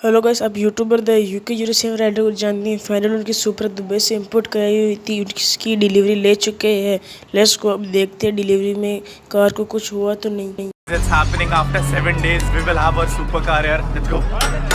Hello guys, आप YouTuber the UK 07 rider को जानते हैं। फाइनल उनकी सुपर दुबई से इंपोर्ट कराई हुई थी, उसकी डिलीवरी ले चुके हैं। लेट्स को अब देखते हैं डिलीवरी में कार को कुछ हुआ तो नहीं। It's happening after 7 days. We will have our supercar here. Let's go.